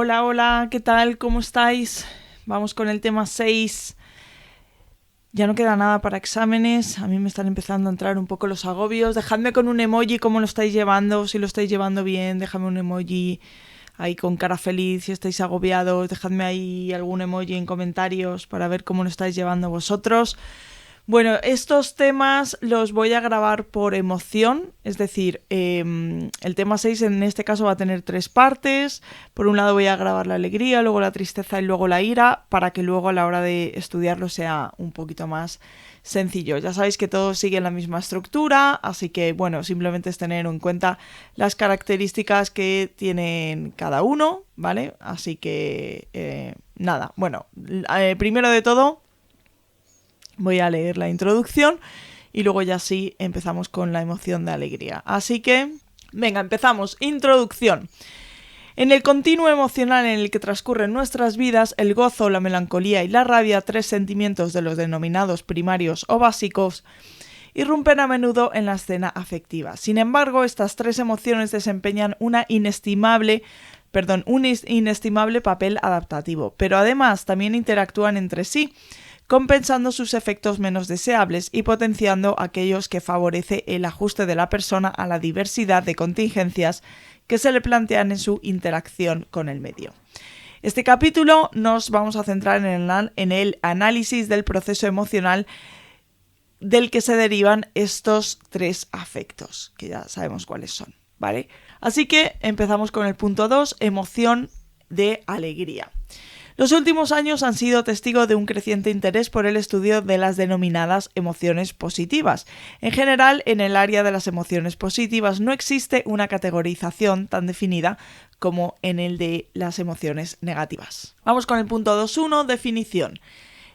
Hola, hola, ¿qué tal? ¿Cómo estáis? Vamos con el tema 6. Ya no queda nada para exámenes. A mí me están empezando a entrar un poco los agobios. Dejadme con un emoji cómo lo estáis llevando. Si lo estáis llevando bien, déjame un emoji ahí con cara feliz. Si estáis agobiados, dejadme ahí algún emoji en comentarios para ver cómo lo estáis llevando vosotros. Bueno, estos temas los voy a grabar por emoción, es decir, el tema 6 en este caso va a tener 3 partes. Por un lado voy a grabar la alegría, luego la tristeza y luego la ira, para que luego a la hora de estudiarlo sea un poquito más sencillo. Ya sabéis que todos siguen la misma estructura, así que bueno, simplemente es tener en cuenta las características que tienen cada uno, ¿vale? Así que nada, bueno, primero de todo voy a leer la introducción y luego ya sí empezamos con la emoción de alegría. Así que, venga, empezamos. Introducción. En el continuo emocional en el que transcurren nuestras vidas, el gozo, la melancolía y la rabia, 3 sentimientos de los denominados primarios o básicos, irrumpen a menudo en la escena afectiva. Sin embargo, estas 3 emociones desempeñan un inestimable papel adaptativo, pero además también interactúan entre sí, compensando sus efectos menos deseables y potenciando aquellos que favorece el ajuste de la persona a la diversidad de contingencias que se le plantean en su interacción con el medio. Este capítulo nos vamos a centrar en el análisis del proceso emocional del que se derivan estos 3 afectos, que ya sabemos cuáles son, ¿vale? Así que empezamos con el punto 2, emoción de alegría. Los últimos años han sido testigo de un creciente interés por el estudio de las denominadas emociones positivas. En general, en el área de las emociones positivas no existe una categorización tan definida como en el de las emociones negativas. Vamos con el punto 2.1, definición.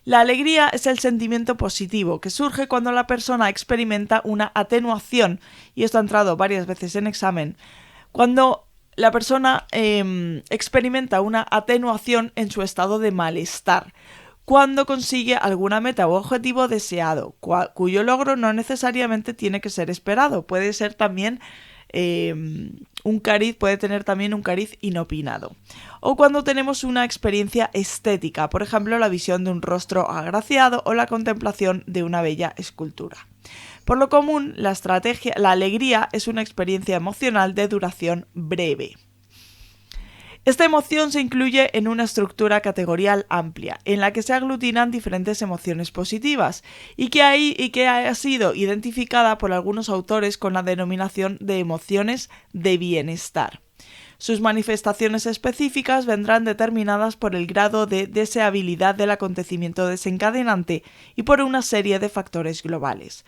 La alegría es el sentimiento positivo que surge cuando la persona experimenta una atenuación, y esto ha entrado varias veces en examen, cuando la persona experimenta una atenuación en su estado de malestar, cuando consigue alguna meta o objetivo deseado, cuyo logro no necesariamente tiene que ser esperado, puede ser también puede tener también un cariz inopinado. O cuando tenemos una experiencia estética, por ejemplo, la visión de un rostro agraciado o la contemplación de una bella escultura. Por lo común, la alegría es una experiencia emocional de duración breve. Esta emoción se incluye en una estructura categorial amplia, en la que se aglutinan diferentes emociones positivas, y que ha sido identificada por algunos autores con la denominación de emociones de bienestar. Sus manifestaciones específicas vendrán determinadas por el grado de deseabilidad del acontecimiento desencadenante y por una serie de factores globales.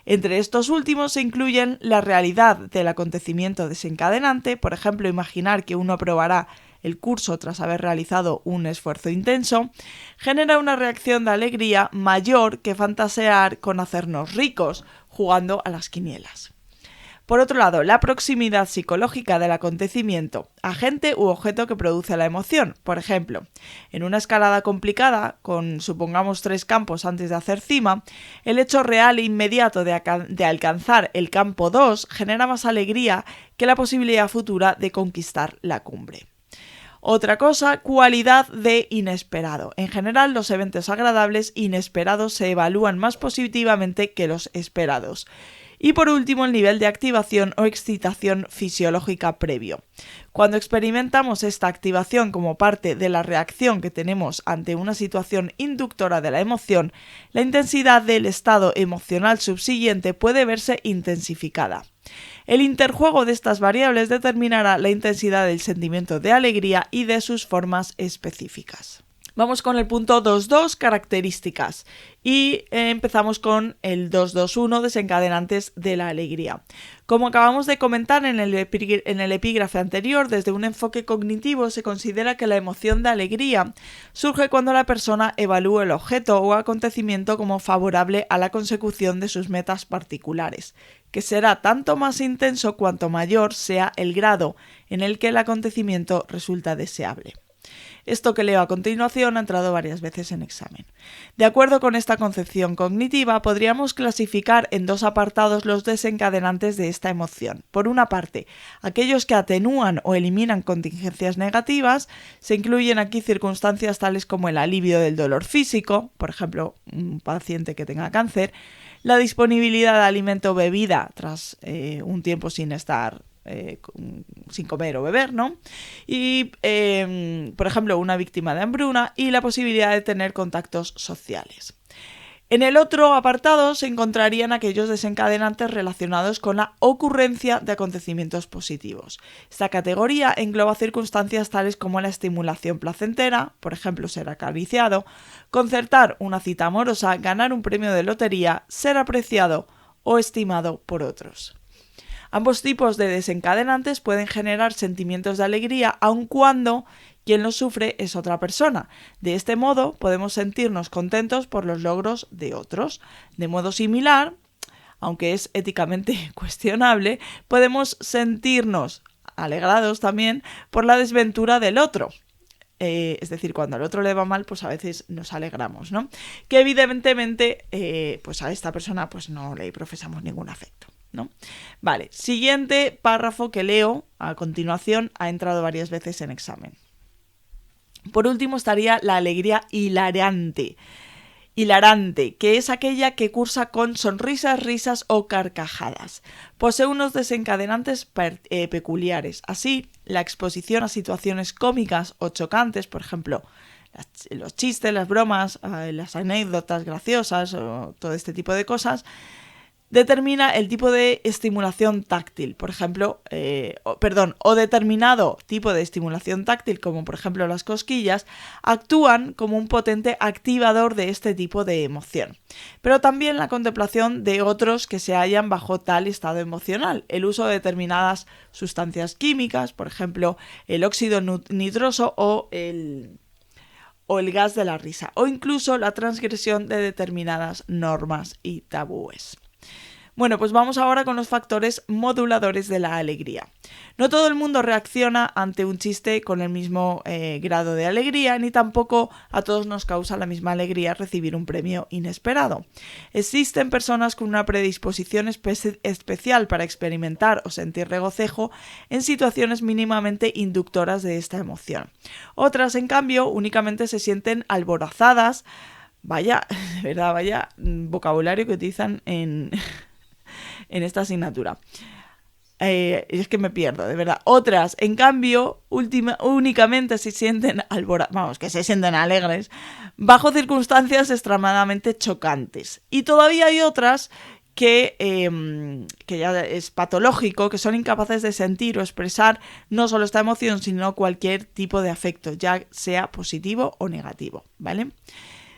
Entre estos últimos se incluyen la realidad del acontecimiento desencadenante, por ejemplo, imaginar que uno aprobará el curso tras haber realizado un esfuerzo intenso, genera una reacción de alegría mayor que fantasear con hacernos ricos jugando a las quinielas. Por otro lado, la proximidad psicológica del acontecimiento, agente u objeto que produce la emoción. Por ejemplo, en una escalada complicada, con supongamos 3 campos antes de hacer cima, el hecho real e inmediato de alcanzar el campo 2 genera más alegría que la posibilidad futura de conquistar la cumbre. Otra cosa, cualidad de inesperado. En general, los eventos agradables inesperados se evalúan más positivamente que los esperados. Y por último, el nivel de activación o excitación fisiológica previo. Cuando experimentamos esta activación como parte de la reacción que tenemos ante una situación inductora de la emoción, la intensidad del estado emocional subsiguiente puede verse intensificada. El interjuego de estas variables determinará la intensidad del sentimiento de alegría y de sus formas específicas. Vamos con el punto 2.2, características. Y empezamos con el 2.2.1, desencadenantes de la alegría. Como acabamos de comentar en el epígrafe anterior, desde un enfoque cognitivo se considera que la emoción de alegría surge cuando la persona evalúa el objeto o acontecimiento como favorable a la consecución de sus metas particulares, que será tanto más intenso cuanto mayor sea el grado en el que el acontecimiento resulta deseable. Esto que leo a continuación ha entrado varias veces en examen. De acuerdo con esta concepción cognitiva, podríamos clasificar en dos apartados los desencadenantes de esta emoción. Por una parte, aquellos que atenúan o eliminan contingencias negativas. Se incluyen aquí circunstancias tales como el alivio del dolor físico, por ejemplo, un paciente que tenga cáncer, la disponibilidad de alimento o bebida tras un tiempo sin estar sin comer o beber, ¿no? Y, por ejemplo, una víctima de hambruna y la posibilidad de tener contactos sociales. En el otro apartado se encontrarían aquellos desencadenantes relacionados con la ocurrencia de acontecimientos positivos. Esta categoría engloba circunstancias tales como la estimulación placentera, por ejemplo, ser acariciado, concertar una cita amorosa, ganar un premio de lotería, ser apreciado o estimado por otros. Ambos tipos de desencadenantes pueden generar sentimientos de alegría aun cuando quien los sufre es otra persona. De este modo podemos sentirnos contentos por los logros de otros. De modo similar, aunque es éticamente cuestionable, podemos sentirnos alegrados también por la desventura del otro. Es decir, cuando al otro le va mal, pues a veces nos alegramos, ¿no? Que evidentemente pues a esta persona pues no le profesamos ningún afecto, ¿no? Vale, siguiente párrafo que leo a continuación ha entrado varias veces en examen. Por último estaría la alegría hilarante, que es aquella que cursa con sonrisas, risas o carcajadas. Posee unos desencadenantes peculiares. Así, la exposición a situaciones cómicas o chocantes, por ejemplo, los chistes, las bromas, las anécdotas graciosas o todo este tipo de cosas, determina el tipo de estimulación táctil, por ejemplo, o determinado tipo de estimulación táctil, como por ejemplo las cosquillas, actúan como un potente activador de este tipo de emoción. Pero también la contemplación de otros que se hallan bajo tal estado emocional, el uso de determinadas sustancias químicas, por ejemplo, el óxido nitroso o el gas de la risa, o incluso la transgresión de determinadas normas y tabúes. Bueno, pues vamos ahora con los factores moduladores de la alegría. No todo el mundo reacciona ante un chiste con el mismo grado de alegría, ni tampoco a todos nos causa la misma alegría recibir un premio inesperado. Existen personas con una predisposición especial para experimentar o sentir regocijo en situaciones mínimamente inductoras de esta emoción. Otras, en cambio, únicamente se sienten alborozadas. Vaya, de verdad, vaya vocabulario que utilizan en esta asignatura. Es que me pierdo, de verdad. Otras, en cambio, únicamente se sienten que se sienten alegres bajo circunstancias extremadamente chocantes. Y todavía hay otras que ya es patológico, que son incapaces de sentir o expresar no solo esta emoción, sino cualquier tipo de afecto, ya sea positivo o negativo, ¿vale?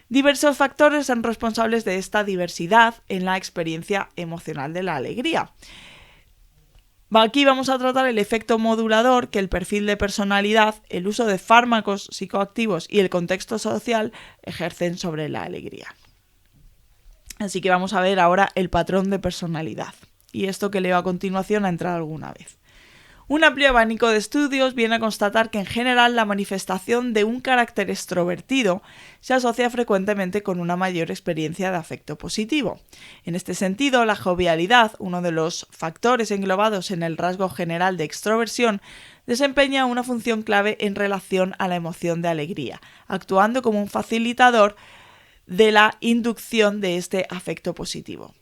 Diversos factores son responsables de esta diversidad en la experiencia emocional de la alegría. Aquí vamos a tratar el efecto modulador que el perfil de personalidad, el uso de fármacos psicoactivos y el contexto social ejercen sobre la alegría. Así que vamos a ver ahora el patrón de personalidad. Y esto que leo a continuación ha entrado alguna vez. Un amplio abanico de estudios viene a constatar que en general la manifestación de un carácter extrovertido se asocia frecuentemente con una mayor experiencia de afecto positivo. En este sentido, la jovialidad, uno de los factores englobados en el rasgo general de extroversión, desempeña una función clave en relación a la emoción de alegría, actuando como un facilitador de la inducción de este afecto positivo.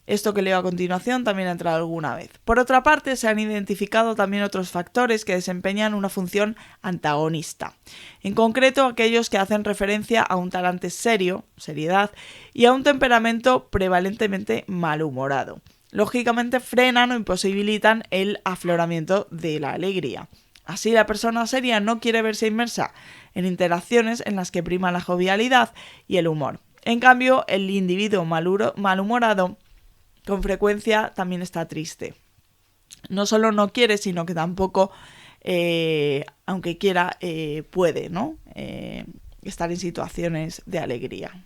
Esto que leo a continuación también ha entrado alguna vez. Por otra parte, se han identificado también otros factores que desempeñan una función antagonista. En concreto, aquellos que hacen referencia a un talante seriedad, y a un temperamento prevalentemente malhumorado. Lógicamente, frenan o imposibilitan el afloramiento de la alegría. Así, la persona seria no quiere verse inmersa en interacciones en las que prima la jovialidad y el humor. En cambio, el individuo malhumorado con frecuencia también está triste. No solo no quiere, sino que tampoco, aunque quiera, puede, ¿no? Estar en situaciones de alegría.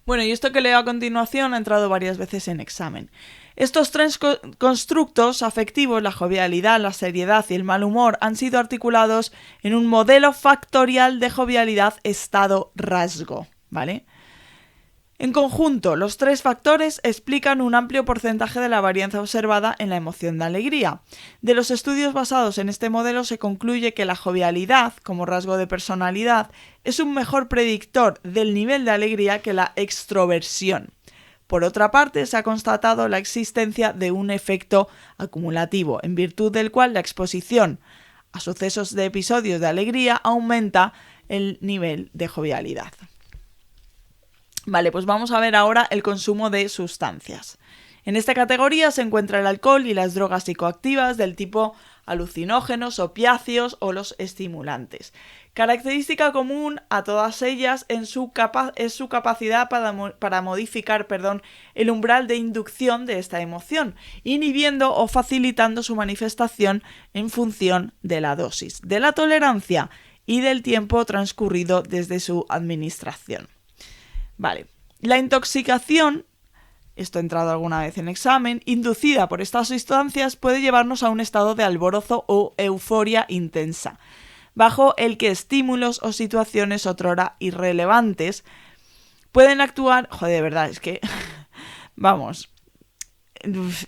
Bueno, y esto que leo a continuación ha entrado varias veces en examen. Estos tres constructos afectivos, la jovialidad, la seriedad y el mal humor, han sido articulados en un modelo factorial de jovialidad estado-rasgo, ¿vale? En conjunto, los tres factores explican un amplio porcentaje de la varianza observada en la emoción de alegría. De los estudios basados en este modelo se concluye que la jovialidad, como rasgo de personalidad, es un mejor predictor del nivel de alegría que la extroversión. Por otra parte, se ha constatado la existencia de un efecto acumulativo, en virtud del cual la exposición a sucesos de episodios de alegría aumenta el nivel de jovialidad. Vale, pues vamos a ver ahora el consumo de sustancias. En esta categoría se encuentra el alcohol y las drogas psicoactivas del tipo alucinógenos, opiáceos o los estimulantes. Característica común a todas ellas es su capacidad para modificar el umbral de inducción de esta emoción, inhibiendo o facilitando su manifestación en función de la dosis, de la tolerancia y del tiempo transcurrido desde su administración. Vale, la intoxicación, esto ha entrado alguna vez en examen, inducida por estas sustancias puede llevarnos a un estado de alborozo o euforia intensa, bajo el que estímulos o situaciones otrora irrelevantes pueden actuar... Joder, de verdad, es que... Vamos...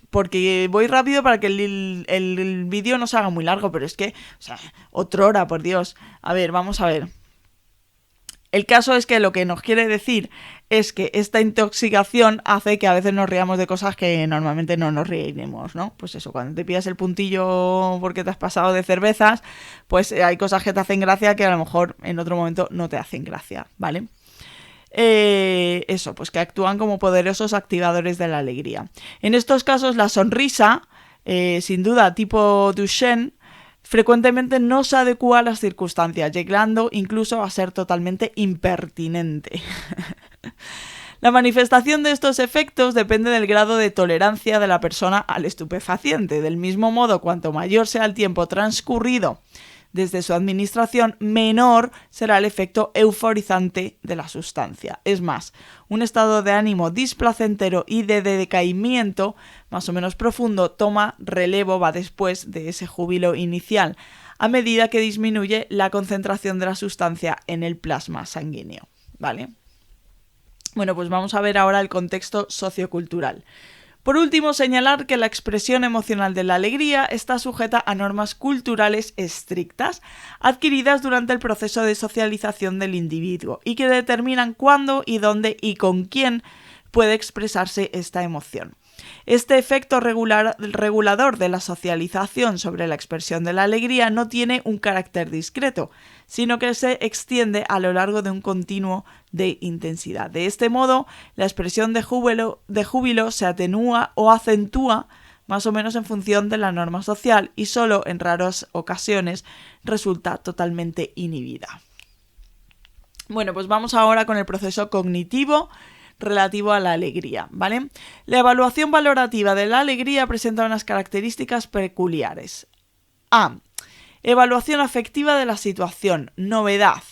Porque voy rápido para que el vídeo no se haga muy largo, pero es que... O sea, otrora, por Dios. A ver, vamos a ver. El caso es que lo que nos quiere decir es que esta intoxicación hace que a veces nos riamos de cosas que normalmente no nos reiremos, ¿no? Pues eso, cuando te pillas el puntillo porque te has pasado de cervezas, pues hay cosas que te hacen gracia que a lo mejor en otro momento no te hacen gracia, ¿vale? Eso, pues que actúan como poderosos activadores de la alegría. En estos casos la sonrisa, sin duda tipo Duchenne, frecuentemente no se adecua a las circunstancias, llegando incluso a ser totalmente impertinente. La manifestación de estos efectos depende del grado de tolerancia de la persona al estupefaciente. Del mismo modo, cuanto mayor sea el tiempo transcurrido desde su administración, menor será el efecto euforizante de la sustancia. Es más, un estado de ánimo displacentero y de decaimiento más o menos profundo toma relevo, va después de ese júbilo inicial, a medida que disminuye la concentración de la sustancia en el plasma sanguíneo, ¿vale? Bueno, pues vamos a ver ahora el contexto sociocultural. Por último, señalar que la expresión emocional de la alegría está sujeta a normas culturales estrictas, adquiridas durante el proceso de socialización del individuo, y que determinan cuándo y dónde y con quién puede expresarse esta emoción. Este efecto regulador de la socialización sobre la expresión de la alegría no tiene un carácter discreto, sino que se extiende a lo largo de un continuo de intensidad. De este modo, la expresión de júbilo se atenúa o acentúa más o menos en función de la norma social y solo en raras ocasiones resulta totalmente inhibida. Bueno, pues vamos ahora con el proceso cognitivo relativo a la alegría, ¿vale? La evaluación valorativa de la alegría presenta unas características peculiares. A. Evaluación afectiva de la situación. Novedad.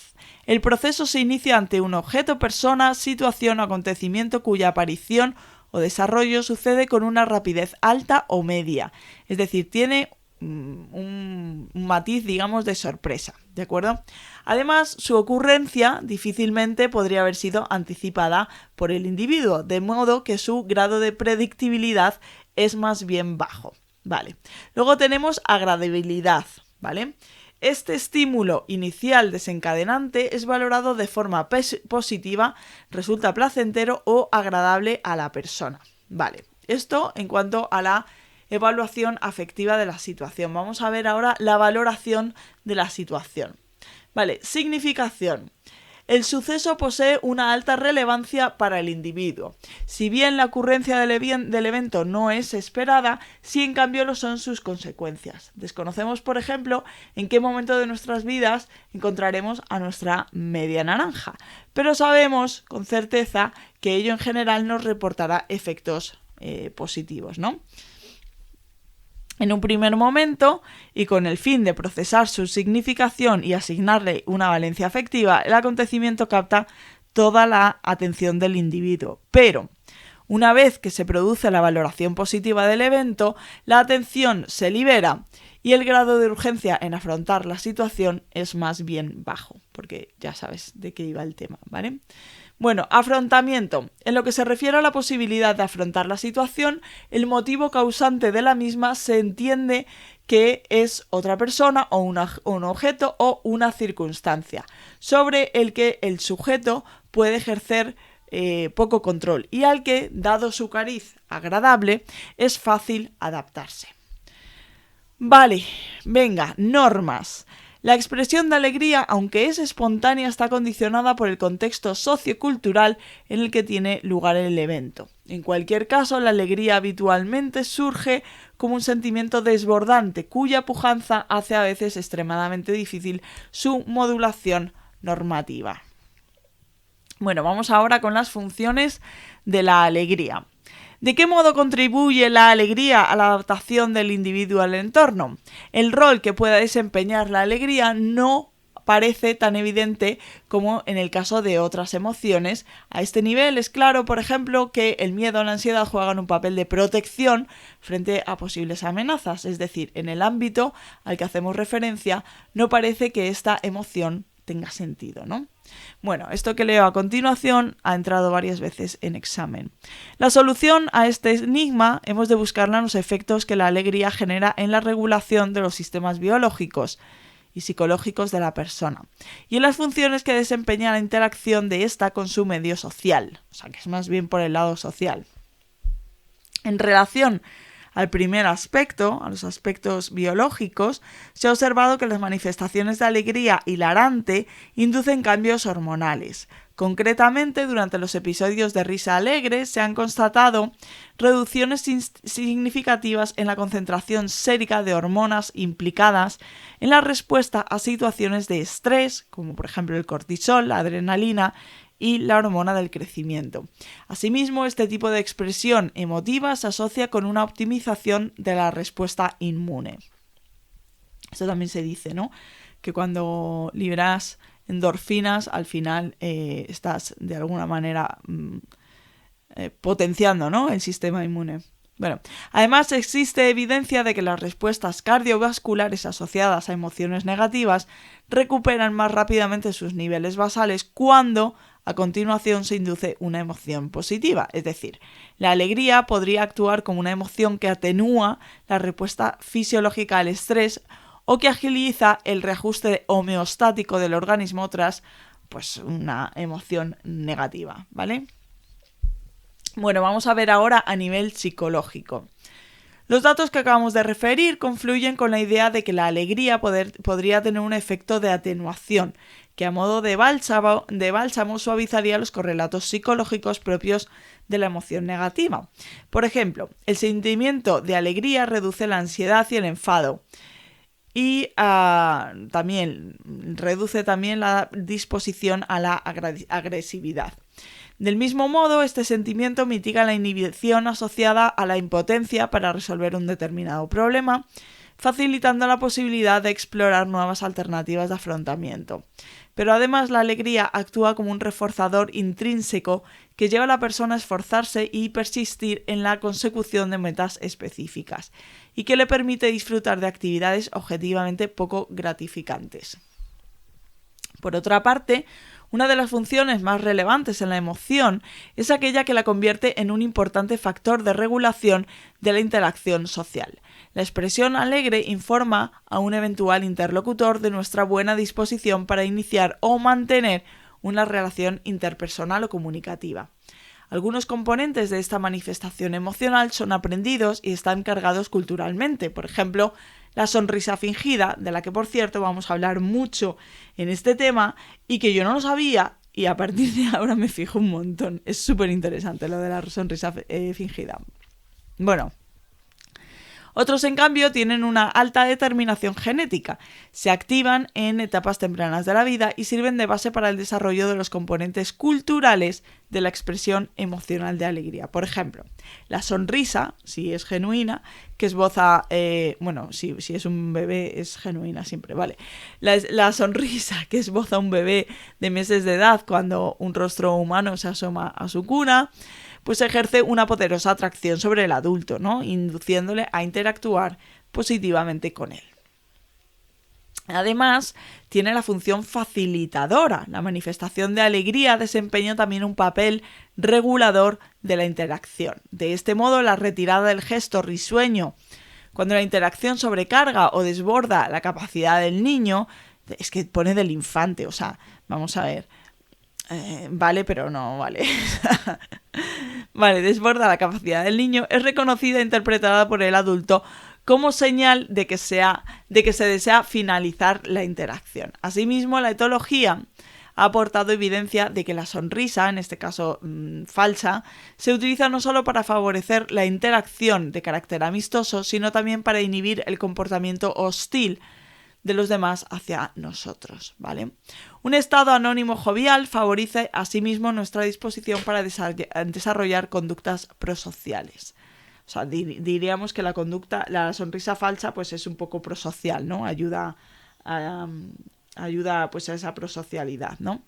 El proceso se inicia ante un objeto, persona, situación o acontecimiento cuya aparición o desarrollo sucede con una rapidez alta o media. Es decir, tiene un matiz, digamos, de sorpresa, ¿de acuerdo? Además, su ocurrencia difícilmente podría haber sido anticipada por el individuo, de modo que su grado de predictibilidad es más bien bajo, ¿vale? Luego tenemos agradabilidad, ¿vale? Este estímulo inicial desencadenante es valorado de forma positiva, resulta placentero o agradable a la persona, ¿vale? Esto en cuanto a la evaluación afectiva de la situación. Vamos a ver ahora la valoración de la situación. Vale, significación. El suceso posee una alta relevancia para el individuo. Si bien la ocurrencia del evento no es esperada, sí en cambio lo son sus consecuencias. Desconocemos, por ejemplo, en qué momento de nuestras vidas encontraremos a nuestra media naranja, pero sabemos con certeza que ello en general nos reportará efectos positivos, ¿no? En un primer momento, y con el fin de procesar su significación y asignarle una valencia afectiva, el acontecimiento capta toda la atención del individuo. Pero, Una vez que se produce la valoración positiva del evento, la atención se libera y el grado de urgencia en afrontar la situación es más bien bajo, porque ya sabes de qué iba el tema, ¿vale? Bueno, afrontamiento. En lo que se refiere a la posibilidad de afrontar la situación, el motivo causante de la misma se entiende que es otra persona o un objeto o una circunstancia, sobre el que el sujeto puede ejercer poco control y al que, dado su cariz agradable, es fácil adaptarse. Vale, venga, normas. La expresión de alegría, aunque es espontánea, está condicionada por el contexto sociocultural en el que tiene lugar el evento. En cualquier caso, la alegría habitualmente surge como un sentimiento desbordante, cuya pujanza hace a veces extremadamente difícil su modulación normativa. Bueno, vamos ahora con las funciones de la alegría. ¿De qué modo contribuye la alegría a la adaptación del individuo al entorno? El rol que pueda desempeñar la alegría no parece tan evidente como en el caso de otras emociones. A este nivel es claro, por ejemplo, que el miedo o la ansiedad juegan un papel de protección frente a posibles amenazas, es decir, en el ámbito al que hacemos referencia no parece que esta emoción tenga sentido, ¿no? Bueno, esto que leo a continuación ha entrado varias veces en examen. La solución a este enigma hemos de buscarla en los efectos que la alegría genera en la regulación de los sistemas biológicos y psicológicos de la persona, y en las funciones que desempeña la interacción de ésta con su medio social, o sea que es más bien por el lado social. En relación al primer aspecto, a los aspectos biológicos, se ha observado que las manifestaciones de alegría hilarante inducen cambios hormonales. Concretamente, durante los episodios de risa alegre se han constatado reducciones significativas en la concentración sérica de hormonas implicadas en la respuesta a situaciones de estrés, como por ejemplo el cortisol, la adrenalina y la hormona del crecimiento. Asimismo, este tipo de expresión emotiva se asocia con una optimización de la respuesta inmune. Esto también se dice, ¿no? Que cuando liberas endorfinas, al final estás de alguna manera potenciando, ¿no?, el sistema inmune. Bueno, además existe evidencia de que las respuestas cardiovasculares asociadas a emociones negativas recuperan más rápidamente sus niveles basales cuando a continuación se induce una emoción positiva, es decir, la alegría podría actuar como una emoción que atenúa la respuesta fisiológica al estrés o que agiliza el reajuste homeostático del organismo tras una emoción negativa, ¿vale? Bueno, vamos a ver ahora a nivel psicológico. Los datos que acabamos de referir confluyen con la idea de que la alegría podría tener un efecto de atenuación, que a modo de bálsamo suavizaría los correlatos psicológicos propios de la emoción negativa. Por ejemplo, el sentimiento de alegría reduce la ansiedad y el enfado. Y también reduce la disposición a la agresividad. Del mismo modo, este sentimiento mitiga la inhibición asociada a la impotencia para resolver un determinado problema, facilitando la posibilidad de explorar nuevas alternativas de afrontamiento. Pero además la alegría actúa como un reforzador intrínseco que lleva a la persona a esforzarse y persistir en la consecución de metas específicas y que le permite disfrutar de actividades objetivamente poco gratificantes. Por otra parte, una de las funciones más relevantes en la emoción es aquella que la convierte en un importante factor de regulación de la interacción social. La expresión alegre informa a un eventual interlocutor de nuestra buena disposición para iniciar o mantener una relación interpersonal o comunicativa. Algunos componentes de esta manifestación emocional son aprendidos y están cargados culturalmente. Por ejemplo, la sonrisa fingida, de la que por cierto vamos a hablar mucho en este tema y que yo no lo sabía y a partir de ahora me fijo un montón. Es súper interesante lo de la sonrisa fingida. Bueno, otros, en cambio, tienen una alta determinación genética, se activan en etapas tempranas de la vida y sirven de base para el desarrollo de los componentes culturales de la expresión emocional de alegría. Por ejemplo, la sonrisa, si es genuina, que esboza, si es un bebé es genuina siempre, vale. La sonrisa que esboza un bebé de meses de edad cuando un rostro humano se asoma a su cuna, pues ejerce una poderosa atracción sobre el adulto, ¿no? Induciéndole a interactuar positivamente con él. Además, tiene la función facilitadora. La manifestación de alegría desempeña también un papel regulador de la interacción. De este modo, la retirada del gesto risueño, cuando la interacción sobrecarga o desborda la capacidad del niño, es que pone del infante, o sea, vamos a ver, vale, pero no vale. Vale, desborda la capacidad del niño, es reconocida e interpretada por el adulto como señal de que se desea finalizar la interacción. Asimismo, la etología ha aportado evidencia de que la sonrisa, en este caso falsa, se utiliza no solo para favorecer la interacción de carácter amistoso, sino también para inhibir el comportamiento hostil de los demás hacia nosotros, ¿vale? Un estado anónimo jovial favorece asimismo nuestra disposición para desarrollar conductas prosociales. O sea, diríamos que la sonrisa falsa, pues es un poco prosocial, ¿no? Ayuda pues a esa prosocialidad, ¿no?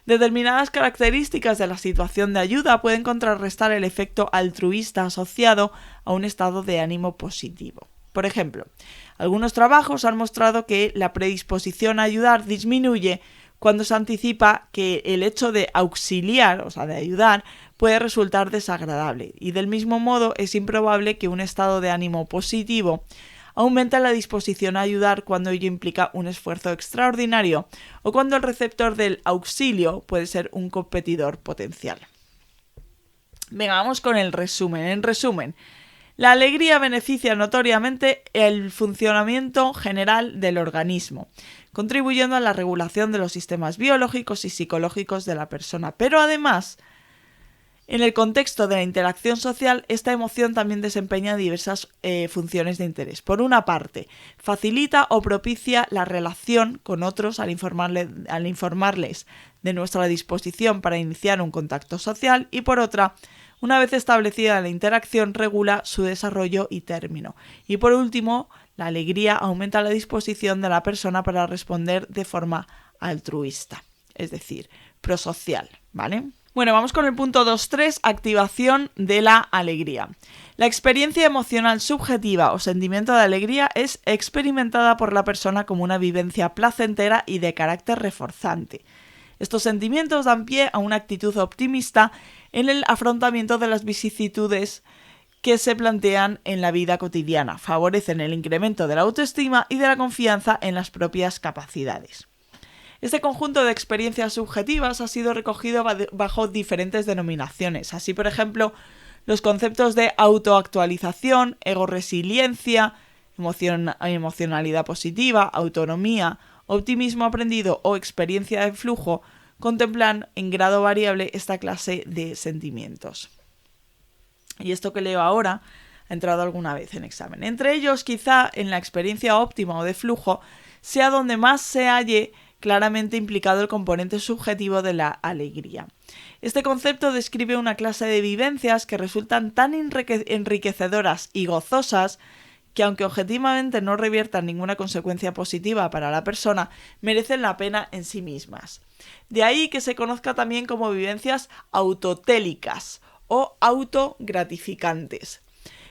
Determinadas características de la situación de ayuda pueden contrarrestar el efecto altruista asociado a un estado de ánimo positivo. Por ejemplo, algunos trabajos han mostrado que la predisposición a ayudar disminuye cuando se anticipa que el hecho de auxiliar, o sea, de ayudar, puede resultar desagradable. Y del mismo modo es improbable que un estado de ánimo positivo aumente la disposición a ayudar cuando ello implica un esfuerzo extraordinario o cuando el receptor del auxilio puede ser un competidor potencial. Venga, vamos con el resumen. En resumen, la alegría beneficia notoriamente el funcionamiento general del organismo, contribuyendo a la regulación de los sistemas biológicos y psicológicos de la persona. Pero además, en el contexto de la interacción social, esta emoción también desempeña diversas funciones de interés. Por una parte, facilita o propicia la relación con otros al informarles de nuestra disposición para iniciar un contacto social, y por otra, una vez establecida la interacción, regula su desarrollo y término. Y por último, la alegría aumenta la disposición de la persona para responder de forma altruista, es decir, prosocial, ¿vale? Bueno, vamos con el punto 2.3, activación de la alegría. La experiencia emocional subjetiva o sentimiento de alegría es experimentada por la persona como una vivencia placentera y de carácter reforzante. Estos sentimientos dan pie a una actitud optimista en el afrontamiento de las vicisitudes que se plantean en la vida cotidiana, favorecen el incremento de la autoestima y de la confianza en las propias capacidades. Este conjunto de experiencias subjetivas ha sido recogido bajo diferentes denominaciones. Así, por ejemplo, los conceptos de autoactualización, egoresiliencia, emocionalidad positiva, autonomía, optimismo aprendido o experiencia de flujo contemplan en grado variable esta clase de sentimientos. Y esto que leo ahora ha entrado alguna vez en examen. Entre ellos, quizá en la experiencia óptima o de flujo sea donde más se halle claramente implicado el componente subjetivo de la alegría. Este concepto describe una clase de vivencias que resultan tan enriquecedoras y gozosas que, aunque objetivamente no reviertan ninguna consecuencia positiva para la persona, merecen la pena en sí mismas. De ahí que se conozca también como vivencias autotélicas o autogratificantes.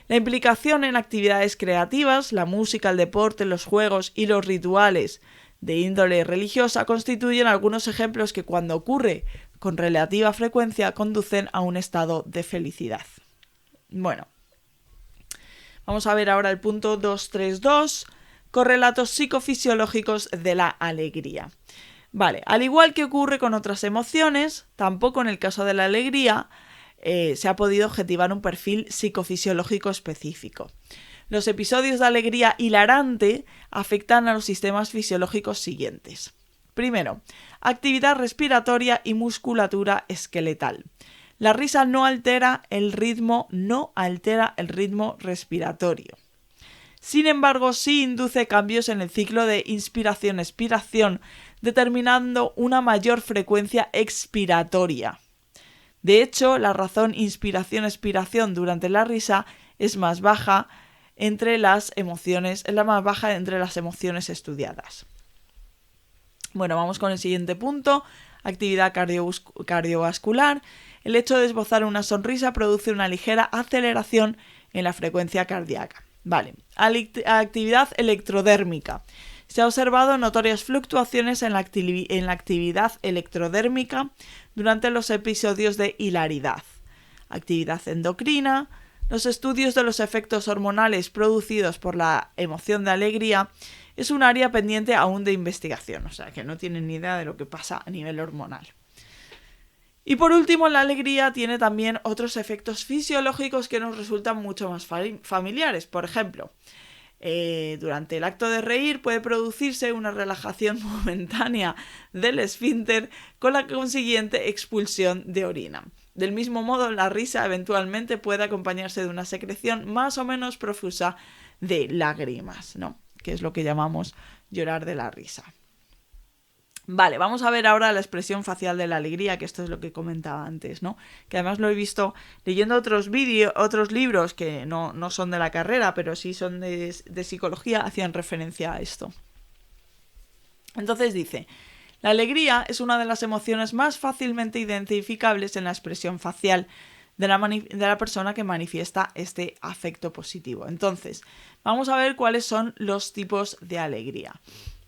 La implicación en actividades creativas, la música, el deporte, los juegos y los rituales de índole religiosa constituyen algunos ejemplos que, cuando ocurre con relativa frecuencia, conducen a un estado de felicidad. Bueno, vamos a ver ahora el punto 2.3.2, correlatos psicofisiológicos de la alegría. Vale, al igual que ocurre con otras emociones, tampoco en el caso de la alegría se ha podido objetivar un perfil psicofisiológico específico. Los episodios de alegría hilarante afectan a los sistemas fisiológicos siguientes. Primero, actividad respiratoria y musculatura esqueletal. La risa no altera el ritmo respiratorio. Sin embargo, sí induce cambios en el ciclo de inspiración-expiración, determinando una mayor frecuencia expiratoria. De hecho, la razón inspiración-expiración durante la risa es más baja entre las emociones estudiadas. Bueno, vamos con el siguiente punto, actividad cardiovascular. El hecho de esbozar una sonrisa produce una ligera aceleración en la frecuencia cardíaca. Vale, actividad electrodérmica. Se ha observado notorias fluctuaciones en la actividad electrodérmica durante los episodios de hilaridad. Actividad endocrina. Los estudios de los efectos hormonales producidos por la emoción de alegría es un área pendiente aún de investigación, o sea que no tienen ni idea de lo que pasa a nivel hormonal. Y por último, la alegría tiene también otros efectos fisiológicos que nos resultan mucho más familiares. Por ejemplo, durante el acto de reír puede producirse una relajación momentánea del esfínter con la consiguiente expulsión de orina. Del mismo modo, la risa eventualmente puede acompañarse de una secreción más o menos profusa de lágrimas, ¿no? Que es lo que llamamos llorar de la risa. Vale, vamos a ver ahora la expresión facial de la alegría, que esto es lo que comentaba antes, ¿no? Que además lo he visto leyendo otros libros que no son de la carrera, pero sí son de psicología, hacían referencia a esto. Entonces dice: la alegría es una de las emociones más fácilmente identificables en la expresión facial de la persona que manifiesta este afecto positivo. Entonces, vamos a ver cuáles son los tipos de alegría.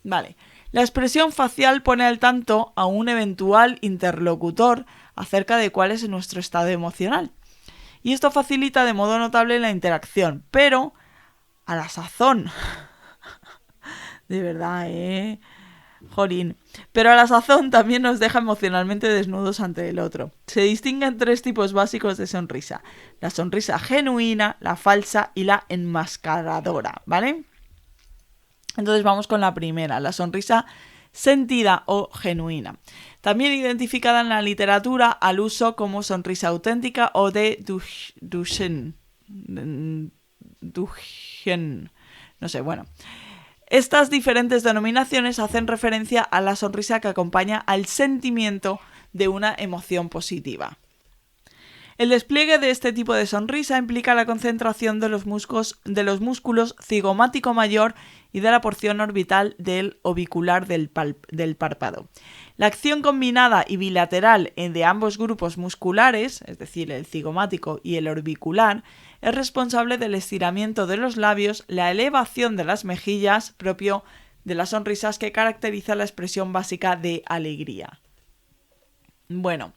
Vale, la expresión facial pone al tanto a un eventual interlocutor acerca de cuál es nuestro estado emocional. Y esto facilita de modo notable la interacción, pero a la sazón. De verdad, jolín. Pero a la sazón también nos deja emocionalmente desnudos ante el otro. Se distinguen 3 tipos básicos de sonrisa: la sonrisa genuina, la falsa y la enmascaradora, ¿vale? Entonces vamos con la primera, la sonrisa sentida o genuina. También identificada en la literatura al uso como sonrisa auténtica o de Duchen. No sé, bueno. Estas diferentes denominaciones hacen referencia a la sonrisa que acompaña al sentimiento de una emoción positiva. El despliegue de este tipo de sonrisa implica la concentración de los músculos cigomático mayor y de la porción orbital del orbicular del párpado. La acción combinada y bilateral de ambos grupos musculares, es decir, el cigomático y el orbicular, es responsable del estiramiento de los labios, la elevación de las mejillas, propio de las sonrisas que caracteriza la expresión básica de alegría. Bueno,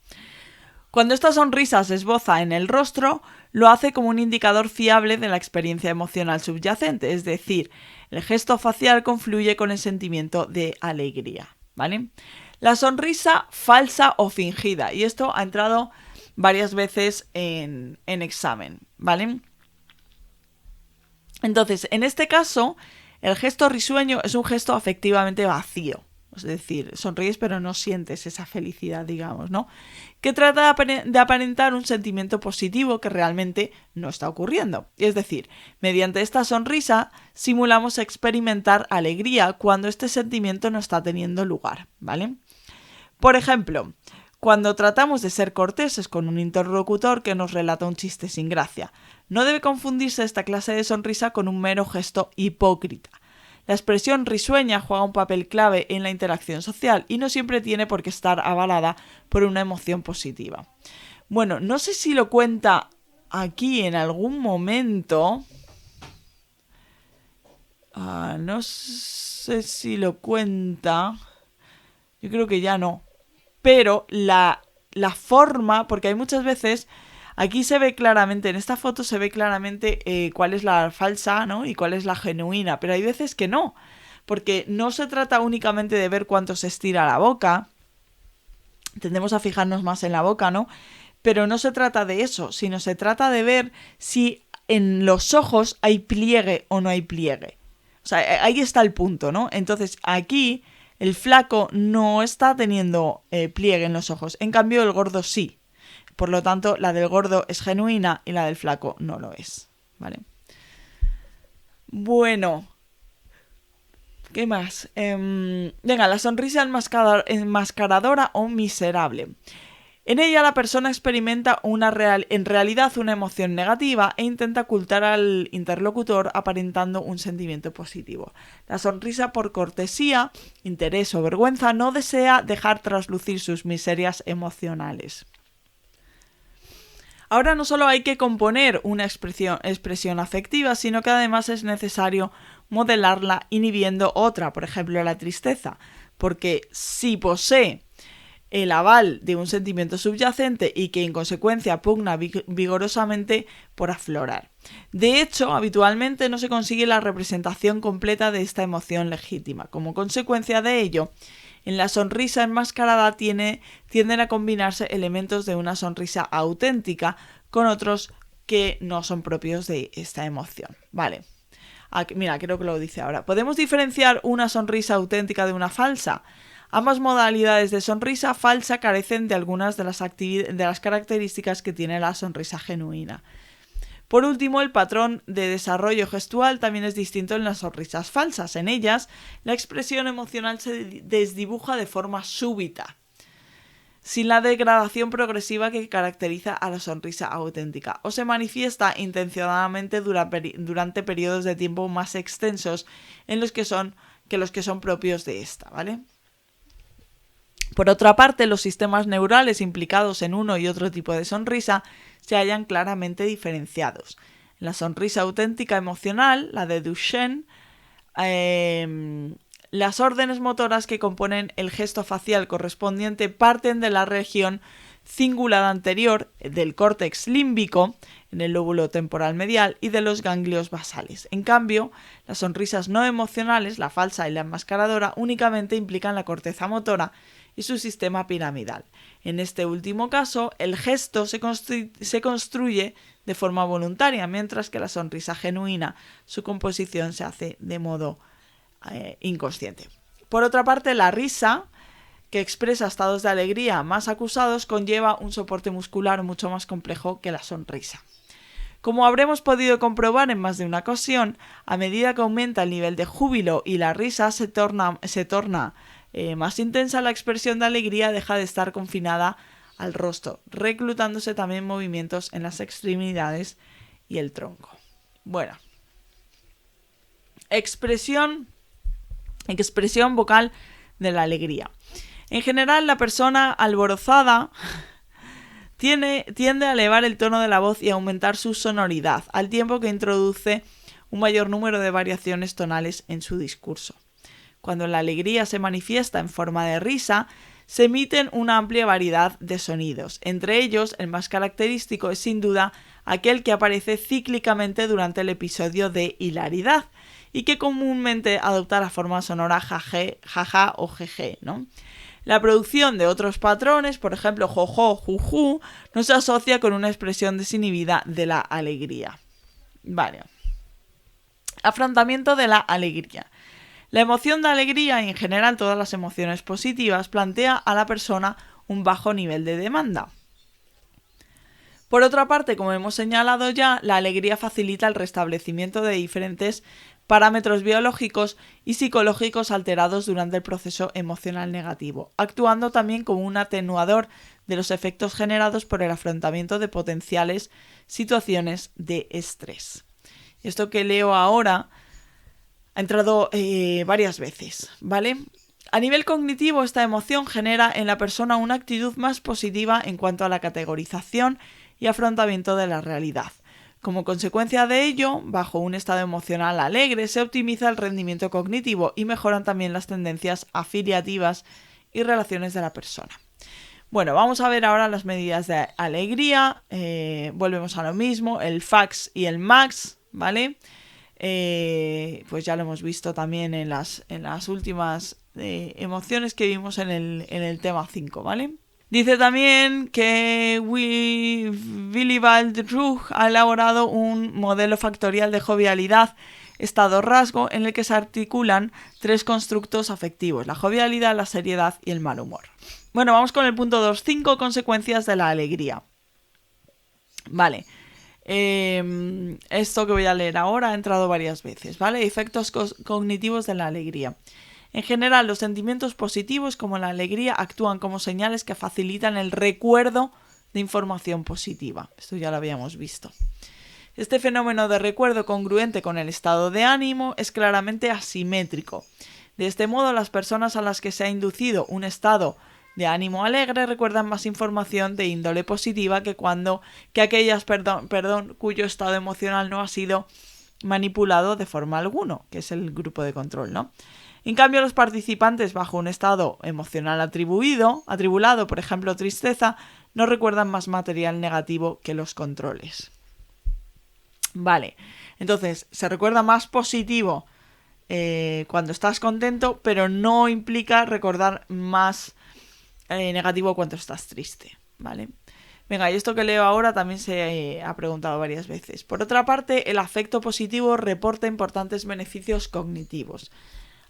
cuando esta sonrisa se esboza en el rostro, lo hace como un indicador fiable de la experiencia emocional subyacente, es decir, el gesto facial confluye con el sentimiento de alegría, ¿vale? La sonrisa falsa o fingida, y esto ha entrado varias veces en examen, ¿vale? Entonces, en este caso, el gesto risueño es un gesto afectivamente vacío. Es decir, sonríes pero no sientes esa felicidad, digamos, ¿no? Que trata de aparentar un sentimiento positivo que realmente no está ocurriendo. Es decir, mediante esta sonrisa simulamos experimentar alegría cuando este sentimiento no está teniendo lugar, ¿vale? Por ejemplo, cuando tratamos de ser corteses con un interlocutor que nos relata un chiste sin gracia, no debe confundirse esta clase de sonrisa con un mero gesto hipócrita. La expresión risueña juega un papel clave en la interacción social y no siempre tiene por qué estar avalada por una emoción positiva. Bueno, no sé si lo cuenta aquí en algún momento. No sé si lo cuenta. Yo creo que ya no. Pero la forma, porque hay muchas veces. Aquí se ve claramente, en esta foto se ve claramente cuál es la falsa, ¿no? Y cuál es la genuina, pero hay veces que no, porque no se trata únicamente de ver cuánto se estira la boca, tendemos a fijarnos más en la boca, ¿no? Pero no se trata de eso, sino se trata de ver si en los ojos hay pliegue o no hay pliegue. O sea, ahí está el punto, ¿no? Entonces, aquí el flaco no está teniendo pliegue en los ojos, en cambio el gordo sí. Por lo tanto, la del gordo es genuina y la del flaco no lo es, ¿vale? Bueno, ¿qué más? Venga, la sonrisa enmascaradora o miserable. En ella la persona experimenta en realidad una emoción negativa e intenta ocultar al interlocutor aparentando un sentimiento positivo. La sonrisa por cortesía, interés o vergüenza no desea dejar traslucir sus miserias emocionales. Ahora no solo hay que componer una expresión afectiva, sino que además es necesario modelarla inhibiendo otra, por ejemplo la tristeza, porque si posee el aval de un sentimiento subyacente y que en consecuencia pugna vigorosamente por aflorar. De hecho, habitualmente no se consigue la representación completa de esta emoción legítima. Como consecuencia de ello, en la sonrisa enmascarada tienden a combinarse elementos de una sonrisa auténtica con otros que no son propios de esta emoción. Vale. Mira, creo que lo dice ahora. ¿Podemos diferenciar una sonrisa auténtica de una falsa? Ambas modalidades de sonrisa falsa carecen de algunas de las características que tiene la sonrisa genuina. Por último, el patrón de desarrollo gestual también es distinto en las sonrisas falsas. En ellas, la expresión emocional se desdibuja de forma súbita, sin la degradación progresiva que caracteriza a la sonrisa auténtica, o se manifiesta intencionadamente durante periodos de tiempo más extensos en los que son propios de esta, ¿vale? Por otra parte, los sistemas neurales implicados en uno y otro tipo de sonrisa se hallan claramente diferenciados. En la sonrisa auténtica emocional, la de Duchenne, las órdenes motoras que componen el gesto facial correspondiente parten de la región cingulada anterior del córtex límbico, en el lóbulo temporal medial, y de los ganglios basales. En cambio, las sonrisas no emocionales, la falsa y la enmascaradora, únicamente implican la corteza motora y su sistema piramidal. En este último caso, el gesto se construye de forma voluntaria, mientras que la sonrisa genuina, su composición se hace de modo inconsciente. Por otra parte, la risa, que expresa estados de alegría más acusados, conlleva un soporte muscular mucho más complejo que la sonrisa. Como habremos podido comprobar en más de una ocasión, a medida que aumenta el nivel de júbilo y la risa se torna más intensa, la expresión de alegría deja de estar confinada al rostro, reclutándose también movimientos en las extremidades y el tronco. Bueno, expresión vocal de la alegría. En general, la persona alborozada tiende a elevar el tono de la voz y a aumentar su sonoridad, al tiempo que introduce un mayor número de variaciones tonales en su discurso. Cuando la alegría se manifiesta en forma de risa, se emiten una amplia variedad de sonidos. Entre ellos, el más característico es sin duda aquel que aparece cíclicamente durante el episodio de hilaridad y que comúnmente adopta la forma sonora jaje, jaja o jeje, ¿no? La producción de otros patrones, por ejemplo jojo, juju, no se asocia con una expresión desinhibida de la alegría. Vale. Afrontamiento de la alegría. La emoción de alegría y en general todas las emociones positivas plantea a la persona un bajo nivel de demanda. Por otra parte, como hemos señalado ya, la alegría facilita el restablecimiento de diferentes parámetros biológicos y psicológicos alterados durante el proceso emocional negativo, actuando también como un atenuador de los efectos generados por el afrontamiento de potenciales situaciones de estrés. Esto que leo ahora ha entrado varias veces, ¿vale? A nivel cognitivo, esta emoción genera en la persona una actitud más positiva en cuanto a la categorización y afrontamiento de la realidad. Como consecuencia de ello, bajo un estado emocional alegre, se optimiza el rendimiento cognitivo y mejoran también las tendencias afiliativas y relaciones de la persona. Bueno, vamos a ver ahora las medidas de alegría. Volvemos a lo mismo, el FAX y el MAX, ¿vale? Pues ya lo hemos visto también en las últimas emociones que vimos en el tema 5, ¿vale? Dice también que Willibald Ruch ha elaborado un modelo factorial de jovialidad, estado-rasgo, en el que se articulan 3 constructos afectivos: la jovialidad, la seriedad y el mal humor. Bueno, vamos con el punto 2.5, consecuencias de la alegría. Vale. Esto que voy a leer ahora ha entrado varias veces, ¿vale? Efectos cognitivos de la alegría. En general, los sentimientos positivos como la alegría actúan como señales que facilitan el recuerdo de información positiva. Esto ya lo habíamos visto. Este fenómeno de recuerdo congruente con el estado de ánimo es claramente asimétrico. De este modo, las personas a las que se ha inducido un estado de ánimo alegre recuerdan más información de índole positiva que aquellas cuyo estado emocional no ha sido manipulado de forma alguna, que es el grupo de control, ¿no? En cambio, los participantes bajo un estado emocional atribulado, por ejemplo, tristeza, no recuerdan más material negativo que los controles. Vale, entonces se recuerda más positivo cuando estás contento, pero no implica recordar más negativo cuando estás triste, ¿vale? Venga, y esto que leo ahora también se ha preguntado varias veces. Por otra parte, el afecto positivo reporta importantes beneficios cognitivos.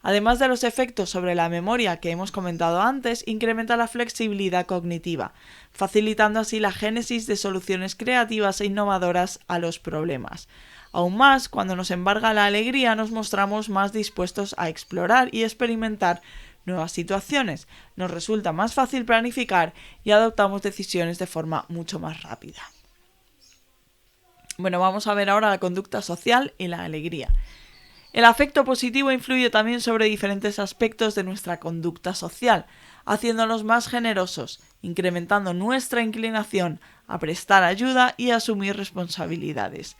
Además de los efectos sobre la memoria que hemos comentado antes, incrementa la flexibilidad cognitiva, facilitando así la génesis de soluciones creativas e innovadoras a los problemas. Aún más, cuando nos embarga la alegría, nos mostramos más dispuestos a explorar y experimentar nuevas situaciones, nos resulta más fácil planificar y adoptamos decisiones de forma mucho más rápida. Bueno, vamos a ver ahora la conducta social y la alegría. El afecto positivo influye también sobre diferentes aspectos de nuestra conducta social, haciéndonos más generosos, incrementando nuestra inclinación a prestar ayuda y a asumir responsabilidades.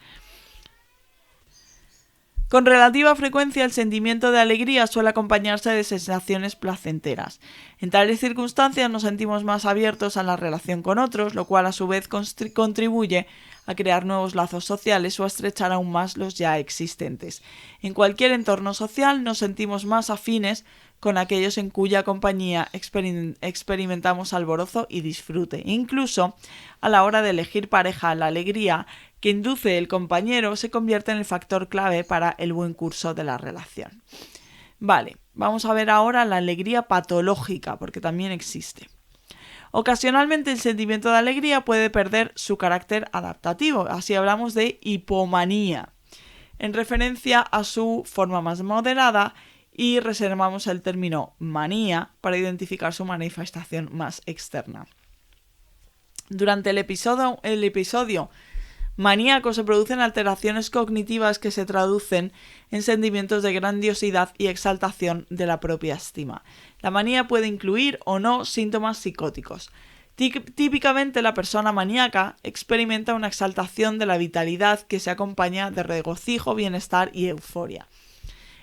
Con relativa frecuencia el sentimiento de alegría suele acompañarse de sensaciones placenteras. En tales circunstancias nos sentimos más abiertos a la relación con otros, lo cual a su vez contribuye a crear nuevos lazos sociales o a estrechar aún más los ya existentes. En cualquier entorno social nos sentimos más afines con aquellos en cuya compañía experimentamos alborozo y disfrute. Incluso a la hora de elegir pareja, la alegría que induce el compañero se convierte en el factor clave para el buen curso de la relación. Vale, vamos a ver ahora la alegría patológica, porque también existe. Ocasionalmente el sentimiento de alegría puede perder su carácter adaptativo, así hablamos de hipomanía, en referencia a su forma más moderada, y reservamos el término manía para identificar su manifestación más externa. Durante el episodio maníaco se producen alteraciones cognitivas que se traducen en sentimientos de grandiosidad y exaltación de la propia estima. La manía puede incluir o no síntomas psicóticos. Típicamente la persona maníaca experimenta una exaltación de la vitalidad que se acompaña de regocijo, bienestar y euforia.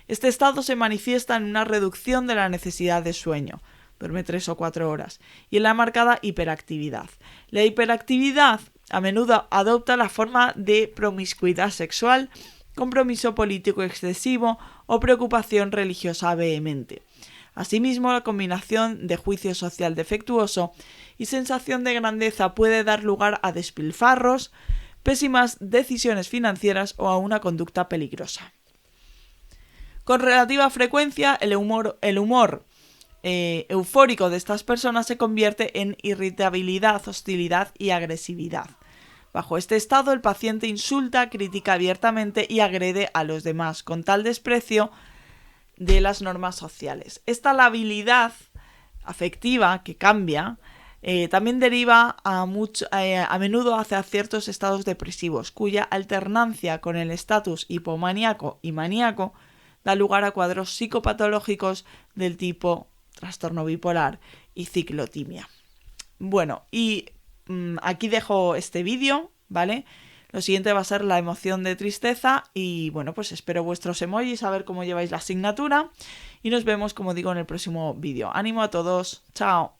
Este estado se manifiesta en una reducción de la necesidad de sueño, duerme 3 o 4 horas, y en la marcada hiperactividad. La hiperactividad a menudo adopta la forma de promiscuidad sexual, compromiso político excesivo o preocupación religiosa vehemente. Asimismo, la combinación de juicio social defectuoso y sensación de grandeza puede dar lugar a despilfarros, pésimas decisiones financieras o a una conducta peligrosa. Con relativa frecuencia, el humor eufórico de estas personas se convierte en irritabilidad, hostilidad y agresividad. Bajo este estado, el paciente insulta, critica abiertamente y agrede a los demás, con tal desprecio de las normas sociales. Esta labilidad afectiva que cambia también deriva a menudo hacia ciertos estados depresivos, cuya alternancia con el estatus hipomaníaco y maníaco da lugar a cuadros psicopatológicos del tipo trastorno bipolar y ciclotimia. Bueno, y aquí dejo este vídeo, ¿vale? Lo siguiente va a ser la emoción de tristeza y bueno, pues espero vuestros emojis, a ver cómo lleváis la asignatura y nos vemos, como digo, en el próximo vídeo. ¡Ánimo a todos! ¡Chao!